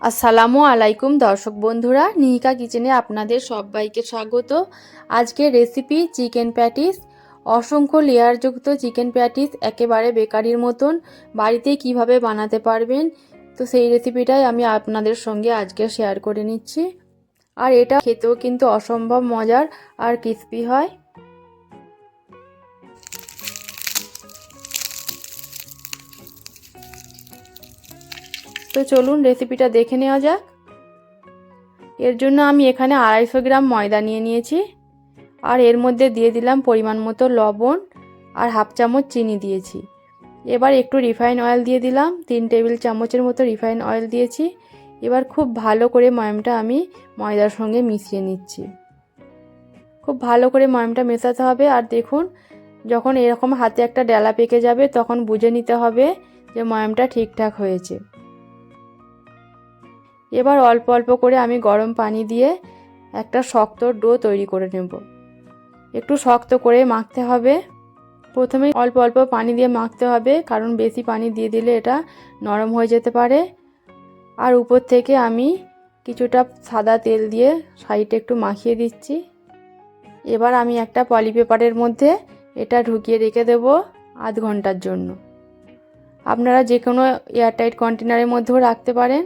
আসসালামু আলাইকুম দর্শক বন্ধুরা, নিহিকা কিচেনে আপনাদের সবাইকে স্বাগত। আজকের রেসিপি চিকেন প্যাটিস। অসংখ্য লেয়ারযুক্ত চিকেন প্যাটিস একেবারে বেকারির মতন বাড়িতে কিভাবে বানাতে পারবেন, তো সেই রেসিপিটাই আমি আপনাদের সঙ্গে আজকে শেয়ার করে নিচ্ছি। আর এটা খেতেও কিন্তু অসম্ভব মজার আর ক্রিস্পি হয়। তো চলুন রেসিপিটা দেখে নেওয়া যাক। এর জন্য আমি এখানে 250 গ্রাম ময়দা নিয়ে নিয়েছি, আর এর মধ্যে দিয়ে দিলাম পরিমাণ মতো লবণ আর হাফ চামচ চিনি দিয়েছি। এবার একটু রিফাইন অয়েল দিয়ে দিলাম, 3 টেবিল চামচের মতো রিফাইন অয়েল দিয়েছি। এবার খুব ভালো করে ময়ামটা আমি ময়দার সঙ্গে মিশিয়ে নিচ্ছি। খুব ভালো করে ময়ামটা মেশাতে হবে। আর দেখুন, যখন এরকম হাতে একটা ডেলা পেকে যাবে তখন বুঝে নিতে হবে যে ময়ামটা ঠিকঠাক হয়েছে। এবার অল্প অল্প করে আমি গরম পানি দিয়ে একটা শক্ত ডো তৈরি করে নেব। একটু শক্ত করে মাখতে হবে। প্রথমে অল্প অল্প পানি দিয়ে মাখতে হবে, কারণ বেশি পানি দিয়ে দিলে এটা নরম হয়ে যেতে পারে। আর উপর থেকে আমি কিছুটা সাদা তেল দিয়ে সাইডে একটু মাখিয়ে দিচ্ছি। এবার আমি একটা পলি পেপারের মধ্যে এটা ঢুকিয়ে রেখে দেব আধ ঘন্টার জন্য। আপনারা যে কোনো এয়ারটাইট কন্টেনারের মধ্যেও রাখতে পারেন।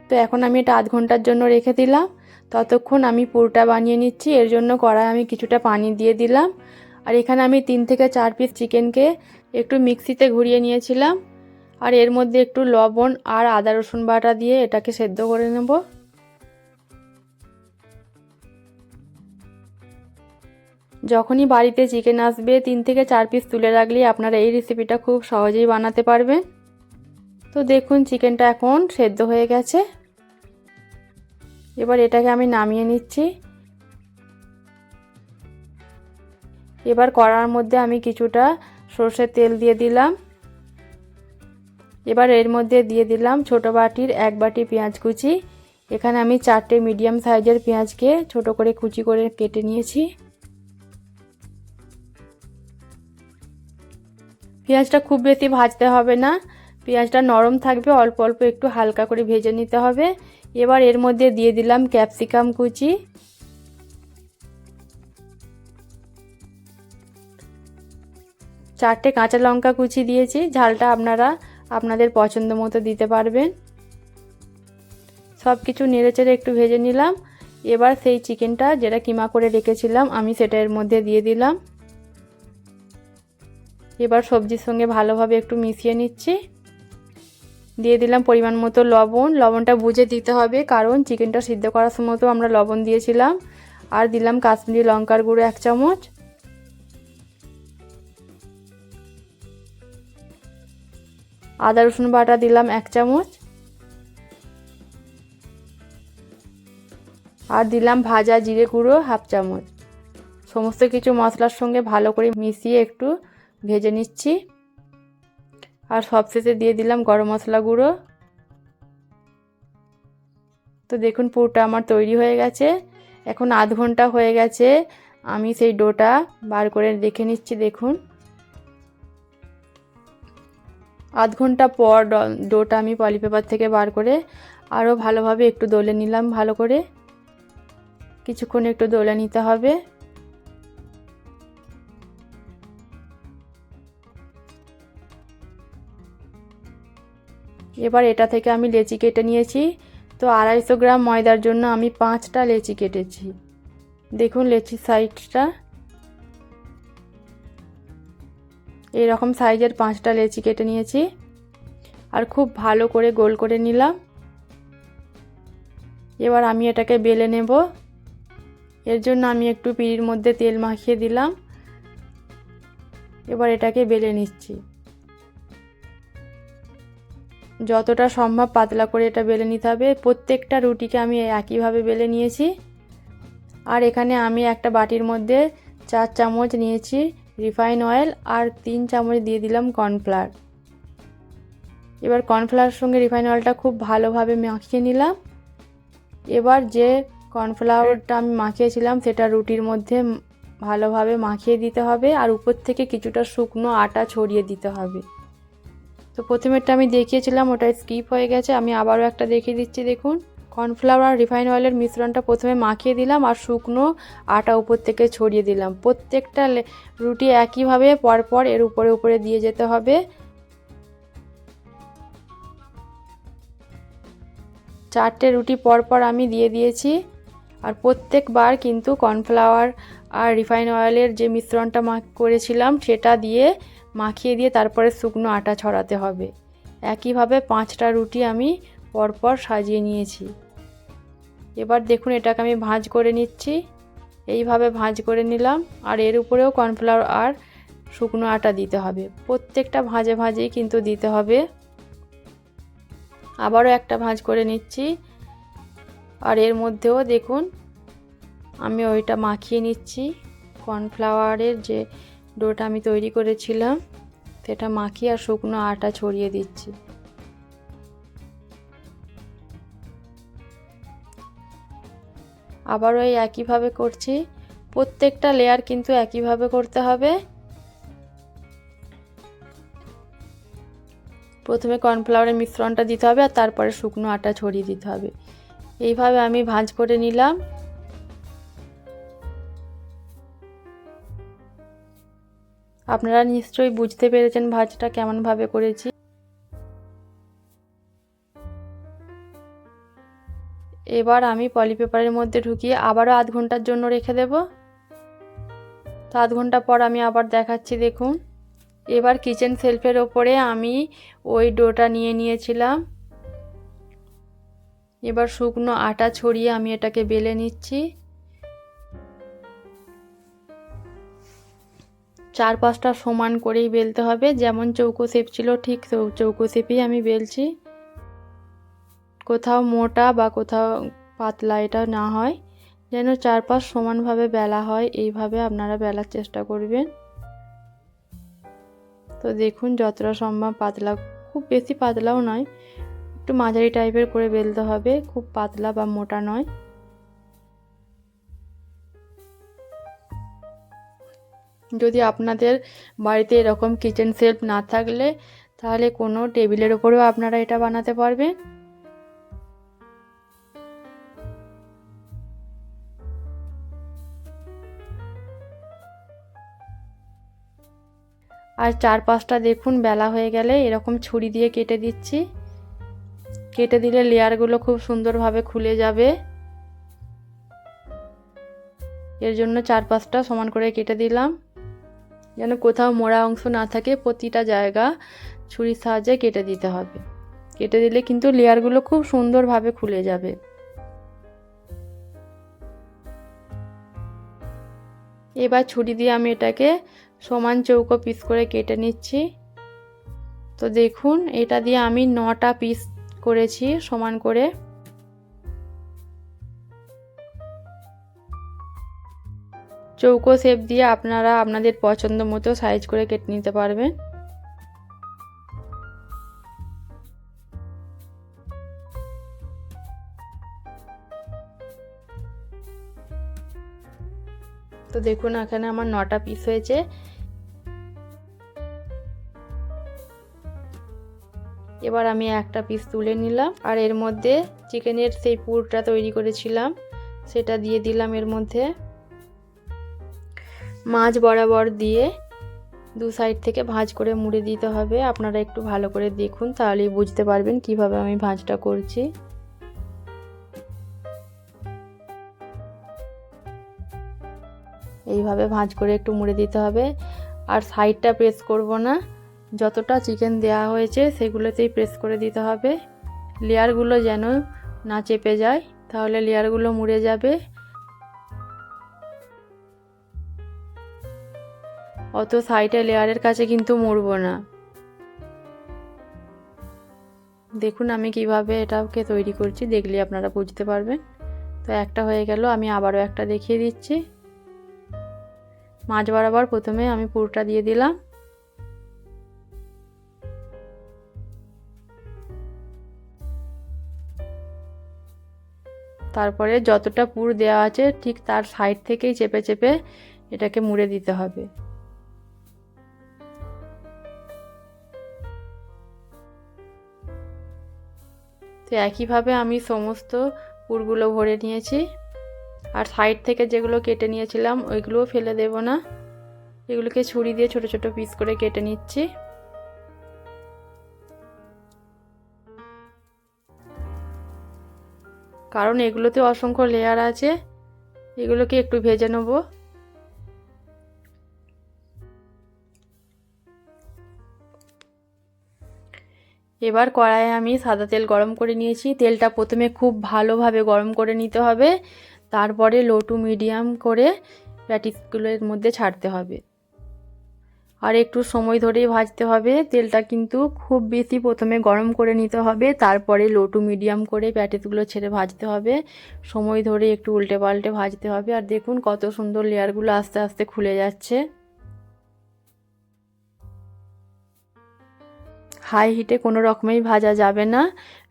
তো এখন আমি এটা আধ ঘন্টার জন্য রেখে দিলাম। ততক্ষণ আমি পুরটা বানিয়ে নিচ্ছি। এর জন্য কড়াই আমি কিছুটা পানি দিয়ে দিলাম। আর এখানে আমি 3 থেকে 4 পিস চিকেনকে একটু মিক্সিতে ঘুরিয়ে নিয়েছিলাম। আর এর মধ্যে একটু লবণ আর আদা রসুন বাটা দিয়ে এটাকে সেদ্ধ করে নেব। যখনই বাড়িতে চিকেন আসবে 3 থেকে 4 পিস তুলে রাখলেই আপনারা এই রেসিপিটা খুব সহজেই বানাতে পারবেন। তো দেখুন, চিকেনটা এখন সেদ্ধ হয়ে গেছে। এবার এটাকে আমি নামিয়ে নিচ্ছি। এবার কড়ার মধ্যে আমি কিছুটা সরষের তেল দিয়ে দিলাম। এবার এর মধ্যে দিয়ে দিলাম ছোট বাটির 1 বাটি পেঁয়াজ কুচি। এখানে আমি 4টে মিডিয়াম সাইজের পেঁয়াজকে ছোট করে কুচি করে কেটে নিয়েছি। পেঁয়াজটা খুব বেশি ভাজতে হবে না, পেঁয়াজটা নরম থাকবে, অল্প অল্প একটু হালকা করে ভেজে নিতে হবে। এবার এর মধ্যে দিয়ে দিলাম ক্যাপসিকাম কুচি, চারটে কাঁচা লঙ্কা কুচি দিয়েছি। ঝালটা আপনারা আপনাদের পছন্দ মতো দিতে পারবেন। সব কিছু নেড়েচেড়ে একটু ভেজে নিলাম। এবার সেই চিকেনটা যেটা কিমা করে রেখেছিলাম আমি সেটা এর মধ্যে দিয়ে দিলাম। এবার সবজির সঙ্গে ভালোভাবে একটু মিশিয়ে নিচ্ছি। দিয়ে দিলাম পরিমাণ মতো লবণ। লবণটা বুঝে দিতে হবে, কারণ চিকেনটা সিদ্ধ করার সময় তো আমরা লবণ দিয়েছিলাম। আর দিলাম কাশ্মীরি লঙ্কার গুঁড়ো 1 চামচ। আদা রসুন বাটা দিলাম 1 চামচ। আর দিলাম ভাজা জিরে গুঁড়ো হাফ চামচ। সমস্ত কিছু মশলার সঙ্গে ভালো করে মিশিয়ে একটু ভেজে নিচ্ছি। আর সবশেষে দিয়ে দিলাম গরম মশলা গুঁড়ো। তো দেখুন, পুরটা আমার তৈরি হয়ে গেছে। এখন আধ ঘন্টা হয়ে গেছে, আমি সেই ডোটা বার করে রেখে নিচ্ছি। দেখুন, আধ ঘন্টা পর ডোটা আমি পলি পেপার থেকে বার করে আরও ভালোভাবে একটু দলে নিলাম। ভালো করে কিছুক্ষণ একটু দলে নিতে হবে। এবার এটা থেকে আমি লেচি কেটে নিয়েছি। তো 250 গ্রাম ময়দার জন্য আমি 5টা লেচি কেটেছি। দেখুন লেচির সাইজটা এইরকম সাইজের 5টা লেচি কেটে নিয়েছি। আর খুব ভালো করে গোল করে নিলাম। এবার আমি এটাকে বেলে নেব। এর জন্য আমি একটু পিঁড়ির মধ্যে তেল মাখিয়ে দিলাম। এবার এটাকে বেলে নিচ্ছি। যতটা সম্ভব পাতলা করে এটা বেলে নিতে হবে। প্রত্যেকটা রুটিকে আমি একইভাবে বেলে নিয়েছি। আর এখানে আমি একটা বাটির মধ্যে 4 চামচ নিয়েছি রিফাইন অয়েল, আর 3 চামচ দিয়ে দিলাম কর্নফ্লাওয়ার। এবার কর্নফ্লাওয়ারের সঙ্গে রিফাইন অয়েলটা খুব ভালোভাবে মাখিয়ে নিলাম। এবার যে কর্নফ্লাওয়ারটা আমি মাখিয়েছিলাম সেটা রুটির মধ্যে ভালোভাবে মাখিয়ে দিতে হবে। আর উপর থেকে কিছুটা শুকনো আটা ছড়িয়ে দিতে হবে। তো তো প্রথমেরটা আমি দেখিয়েছিলাম, ওটা স্কিপ হয়ে গেছে, আমি আবারও একটা দেখিয়ে দিচ্ছি। দেখুন, কর্নফ্লাওয়ার আর রিফাইন অয়েলের মিশ্রণটা প্রথমে মাখিয়ে দিলাম আর শুকনো আটা উপর থেকে ছড়িয়ে দিলাম। প্রত্যেকটা রুটি একইভাবে পরপর এর উপরে উপরে দিয়ে যেতে হবে। 4টে রুটি পরপর আমি দিয়ে দিয়েছি। আর প্রত্যেকবার কিন্তু কর্নফ্লাওয়ার আর রিফাইন অয়েলের যে মিশ্রণটা করেছিলাম সেটা দিয়ে মাখিয়ে দিয়ে তারপরে শুকনো আটা ছড়াতে হবে। একইভাবে 5টা রুটি আমি পরপর সাজিয়ে নিয়েছি। এবার দেখুন, এটাকে আমি ভাঁজ করে নিচ্ছি। এইভাবে ভাঁজ করে নিলাম আর এর উপরেও কর্নফ্লাওয়ার আর শুকনো আটা দিতে হবে। প্রত্যেকটা ভাঁজে ভাঁজেই কিন্তু দিতে হবে। আবারও একটা ভাঁজ করে নিচ্ছি আর এর মধ্যেও দেখুন আমি ওইটা মাখিয়ে নিচ্ছি। কর্নফ্লাওয়ারের যে ডোটা আমি তৈরি করেছিলাম সেটা মাখিয়ে আর শুকনো আটা ছড়িয়ে দিচ্ছি। আবারও এই একইভাবে করছি। প্রত্যেকটা লেয়ার কিন্তু একইভাবে করতে হবে। প্রথমে কর্নফ্লাওয়ারের মিশ্রণটা দিতে হবে আর তারপরে শুকনো আটা ছড়িয়ে দিতে হবে। এইভাবে আমি ভাঁজ করে নিলাম। আপনারা নিশ্চয়ই বুঝতে পেরেছেন ভাঁজটা কেমনভাবে করেছি। এবার আমি পলিপেপারের মধ্যে ঢুকিয়ে আবারও আধ ঘন্টার জন্য রেখে দেব। তো আধ ঘন্টা পর আমি আবার দেখাচ্ছি। দেখুন, এবার কিচেন শেলফের ওপরে আমি ওই ডোটা নিয়ে নিয়েছিলাম। এবার শুকনো আটা ছড়িয়ে আমি এটাকে বেলে নিচ্ছি। 4-5টা সমান করেই বেলতে হবে। যেমন চৌকো শেপ ছিল ঠিক চৌকো শেপেই আমি বেলছি। কোথাও মোটা বা কোথাও পাতলা এটা না হয়, যেন 4-5 সমানভাবে বেলা হয়, এইভাবে আপনারা বেলার চেষ্টা করবেন। তো দেখুন, যতটা সম্ভব পাতলা, খুব বেশি পাতলাও নয়, একটু মাঝারি টাইপের করে বেলতে হবে, খুব পাতলা বা মোটা নয়। যদি আপনাদের বাড়িতে এরকম কিচেন শেলফ না থাকলে তাহলে কোনো টেবিলের ওপরেও আপনারা এটা বানাতে পারবেন। আর 4-5টা দেখুন বেলা হয়ে গেলে এরকম ছুরি দিয়ে কেটে দিচ্ছি। কেটে দিলে লেয়ারগুলো খুব সুন্দরভাবে খুলে যাবে। এর জন্য 4-5টা সমান করে কেটে দিলাম, যেন কোথাও মোড়া অংশ না থাকে। প্রতিটা জায়গা ছুরির সাহায্যে কেটে দিতে হবে। কেটে দিলে কিন্তু লেয়ারগুলো খুব সুন্দরভাবে খুলে যাবে। এবার ছুরি দিয়ে আমি এটাকে সমান চৌকো পিস করে কেটে নিচ্ছি। তো দেখুন, এটা দিয়ে আমি 9টা পিস করেছি সমান করে। চৌকো শেপ দিয়ে আপনারা আপনাদের পছন্দ মতো সাইজ করে কেটে নিতে পারবেন। তো দেখুন, এখানে আমার 9টা পিস হয়েছে। এবার আমি একটা পিস তুলে নিলাম আর এর মধ্যে চিকেনের সেই পুরটা তৈরি করেছিলাম সেটা দিয়ে দিলাম। এর মধ্যে মাঝ বরাবর দিয়ে দু সাইড থেকে ভাঁজ করে মুড়ে দিতে হবে। আপনারা একটু ভালো করে দেখুন, তাহলেই বুঝতে পারবেন কিভাবে আমি ভাঁজটা করছি। এইভাবে ভাঁজ করে একটু মুড়ে দিতে হবে। আর সাইডটা প্রেস করব না, যতটা চিকেন দেওয়া হয়েছে সেগুলোতেই প্রেস করে দিতে হবে। লেয়ারগুলো যেন না চেপে যায়, তাহলে লেয়ারগুলো মুড়ে যাবে। অত সাইডে লেয়ারের কাছে কিন্তু মুড়বো না। দেখুন আমি কিভাবে এটাকে তৈরি করছি, দেখলে আপনারা বুঝতে পারবেন। তো একটা হয়ে গেল, আমি আবারও একটা দেখিয়ে দিচ্ছি। মাঝ বরাবর প্রথমে আমি পুরটা দিয়ে দিলাম। তারপরে যতটা পুর দেওয়া আছে ঠিক তার সাইড থেকেই চেপে চেপে এটাকে মুড়ে দিতে হবে। তো একইভাবে আমি সমস্ত পুরগুলো ভরে নিয়েছি। আর সাইড থেকে যেগুলো কেটে নিয়েছিলাম ওইগুলোও ফেলে দেব না, এগুলোকে ছুরি দিয়ে ছোট ছোট পিস করে কেটে নিচ্ছি। কারণ এগুলোতে অসংখ্য লেয়ার আছে, এগুলোকে একটু ভেজে নেব। এবার কড়াইয়ে আমি সাদা তেল গরম করে নিয়েছি। তেলটা প্রথমে খুব ভালোভাবে গরম করে নিতে হবে, তারপরে লো টু মিডিয়াম করে প্যাটিসগুলোর মধ্যে ছাড়তে হবে। আর একটু সময় ধরেই ভাজতে হবে। তেলটা কিন্তু খুব বেশি প্রথমে গরম করে নিতে হবে, তারপরে লো টু মিডিয়াম করে প্যাটিসগুলো ছেড়ে ভাজতে হবে। সময় ধরে একটু উল্টে পাল্টে ভাজতে হবে। আর দেখুন কত সুন্দর লেয়ারগুলো আস্তে আস্তে খুলে যাচ্ছে। হাই হিটে কোনো রকমেই ভাজা যাবে না,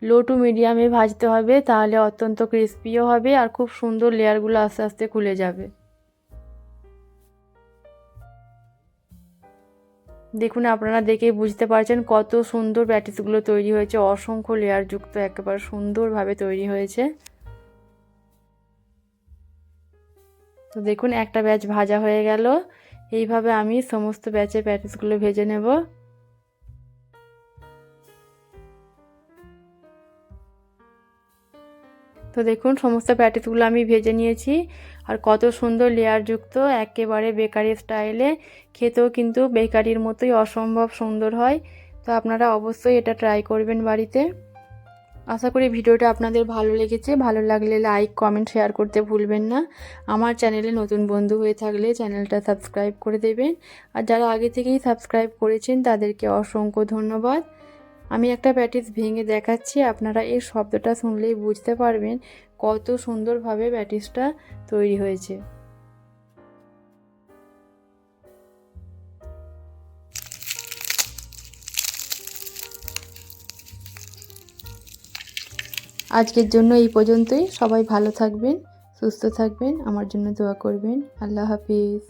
লো টু মিডিয়ামে ভাজতে হবে, তাহলে অত্যন্ত ক্রিস্পিও হবে আর খুব সুন্দর লেয়ারগুলো আস্তে আস্তে খুলে যাবে। দেখুন আপনারা দেখেই বুঝতে পারছেন কত সুন্দর প্যাটিসগুলো তৈরি হয়েছে, অসংখ্য লেয়ারযুক্ত একেবারে সুন্দরভাবে তৈরি হয়েছে। তো দেখুন একটা ব্যাচ ভাজা হয়ে গেল। এইভাবে আমি সমস্ত ব্যাচের প্যাটিসগুলো ভেজে নেব। তো দেখুন সমস্ত প্যাটিসগুলো আমি ভেজে নিয়েছি, আর কত সুন্দর লেয়ারযুক্ত, একেবারে বেকারি স্টাইলে, খেতেও কিন্তু বেকারির মতোই অসম্ভব সুন্দর হয়। তো আপনারা অবশ্যই এটা ট্রাই করবেন বাড়িতে। আশা করি ভিডিওটা আপনাদের ভালো লেগেছে। ভালো লাগলে লাইক কমেন্ট শেয়ার করতে ভুলবেন না। আমার চ্যানেলে নতুন বন্ধু হয়ে থাকলে চ্যানেলটা সাবস্ক্রাইব করে দেবেন। আর যারা আগে থেকেই সাবস্ক্রাইব করেছেন তাদেরকে অসংখ্য ধন্যবাদ। আমি একটা প্যাটিস ভেঙে দেখাচ্ছি, আপনারা এই শব্দটা শুনলেই বুঝতে পারবেন কত সুন্দরভাবে প্যাটিসটা তৈরি হয়েছে। আজকের জন্য এই পর্যন্তই। সবাই ভালো থাকবেন, সুস্থ থাকবেন, আমার জন্য দোয়া করবেন। আল্লাহ হাফিজ।